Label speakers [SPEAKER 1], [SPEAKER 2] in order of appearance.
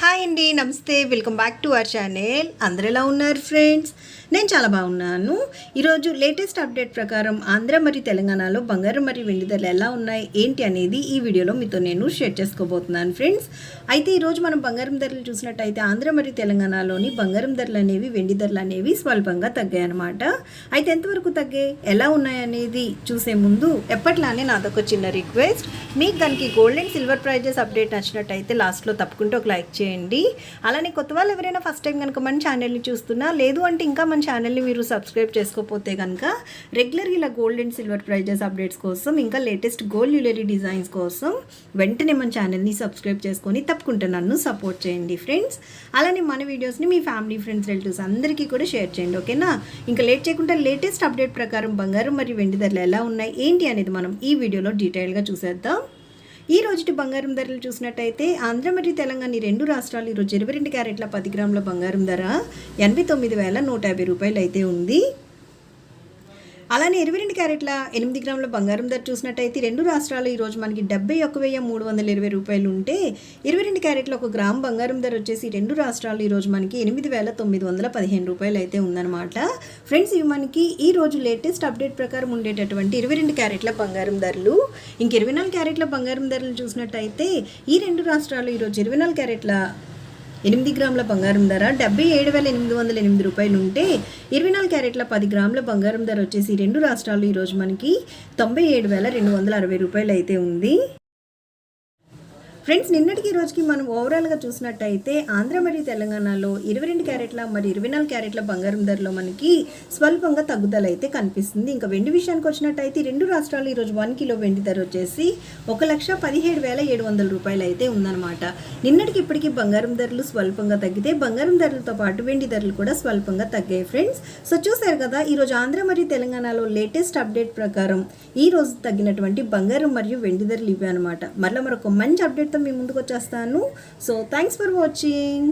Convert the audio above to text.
[SPEAKER 1] Hi అండి, నమస్తే. Welcome back to our channel. అందరూ ఎలా ఉన్నారు ఫ్రెండ్స్? నేను చాలా బాగున్నాను. ఈరోజు లేటెస్ట్ అప్డేట్ ప్రకారం ఆంధ్ర మరియు తెలంగాణలో బంగారం మరియు వెండి ధరలు ఎలా ఉన్నాయి ఏంటి అనేది ఈ వీడియోలో మీతో నేను షేర్ చేసుకోబోతున్నాను ఫ్రెండ్స్. అయితే ఈరోజు మనం బంగారం ధరలు చూసినట్టయితే ఆంధ్ర మరియు తెలంగాణలోని బంగారం ధరలు అనేవి, వెండి ధరలు అనేవి స్వల్పంగా తగ్గాయి అనమాట. అయితే ఎంతవరకు తగ్గాయి, ఎలా ఉన్నాయనేది చూసే ముందు ఎప్పట్లానే నాదొక చిన్న రిక్వెస్ట్. మీకు దానికి gold and silver prizes update నచ్చినట్టయితే లాస్ట్లో తప్పకుండా ఒక లైక్ చేయండి. అలానే కొత్త వాళ్ళు ఎవరైనా ఫస్ట్ టైం కనుక మన ఛానల్ని చూస్తున్నా, లేదు అంటే ఇంకా మన ఛానల్ని మీరు సబ్స్క్రైబ్ చేసుకోకపోతే కనుక రెగ్యులర్ ఇలా gold and silver prizes updates కోసం, ఇంకా లేటెస్ట్ గోల్డ్ జ్యువెలరీ డిజైన్స్ కోసం వెంటనే మన ఛానల్ని సబ్స్క్రైబ్ చేసుకొని తప్పకుండా నన్ను సపోర్ట్ చేయండి ఫ్రెండ్స్. అలానే మన వీడియోస్ని మీ ఫ్యామిలీ, ఫ్రెండ్స్, రిలేటివ్స్ అందరికీ కూడా షేర్ చేయండి, ఓకేనా? ఇంకా లేట్ చేయకుండా లేటెస్ట్ అప్డేట్ ప్రకారం బంగారం మరియు వెండి ధరలు ఎలా ఉన్నాయి ఏంటి అనేది మనం ఈ వీడియోలో డీటెయిల్గా చూసేద్దాం. ఈ రోజుటి బంగారం ధరలు చూసినట్టయితే ఆంధ్ర మరియు తెలంగాణ ఈ రెండు రాష్ట్రాలు ఈరోజు 22 క్యారెట్ల 10 గ్రాముల బంగారం ధర 89,150 రూపాయలు అయితే ఉంది. అలానే 22 క్యారెట్ల 8 గ్రాముల బంగారం ధర చూసినట్టయితే రెండు రాష్ట్రాలు ఈరోజు మనకి 71,320 రూపాయలు ఉంటే, 22 క్యారెట్ల 1 గ్రామ్ బంగారం ధర వచ్చేసి రెండు రాష్ట్రాలు ఈరోజు మనకి 8,915 రూపాయలు అయితే ఉందన్నమాట. ఫ్రెండ్స్, ఇవి మనకి ఈ రోజు లేటెస్ట్ అప్డేట్ ప్రకారం ఉండేటటువంటి 22 క్యారెట్ల బంగారం ధరలు. ఇంక 24 క్యారెట్ల బంగారం ధరలు చూసినట్టయితే ఈ రెండు రాష్ట్రాలు ఈరోజు 24 క్యారెట్ల 8 గ్రాముల బంగారం ధర 77,808 రూపాయలు ఉంటే, 24 క్యారెట్ల 10 గ్రాముల బంగారం ధర వచ్చేసి రెండు రాష్ట్రాలు ఈరోజు మనకి 97,260 రూపాయలు అయితే ఉంది. ఫ్రెండ్స్, నిన్నటికి రోజుకి మనం ఓవరాల్గా చూసినట్టయితే ఆంధ్ర మరియు తెలంగాణలో 22 క్యారెట్ల మరియు 24 క్యారెట్ల బంగారం ధరలో మనకి స్వల్పంగా తగ్గుదల అయితే కనిపిస్తుంది. ఇంకా వెండి విషయానికి వచ్చినట్టయితే రెండు రాష్ట్రాలు ఈరోజు 1 కిలో వెండి ధర వచ్చేసి 1,17,700 రూపాయలు అయితే ఉందన్నమాట. నిన్నటికి ఇప్పటికీ బంగారం ధరలు స్వల్పంగా తగ్గితే, బంగారం ధరలతో పాటు వెండి ధరలు కూడా స్వల్పంగా తగ్గాయి ఫ్రెండ్స్. సో చూసారు కదా, ఈరోజు ఆంధ్ర మరియు తెలంగాణలో లేటెస్ట్ అప్డేట్ ప్రకారం ఈ రోజు తగ్గినటువంటి బంగారం మరియు వెండి ధరలు ఇవే అనమాట. మరలా మరొక మంచి అప్డేట్ మీ ముందుకు వచ్చేస్తాను. So thanks for watching.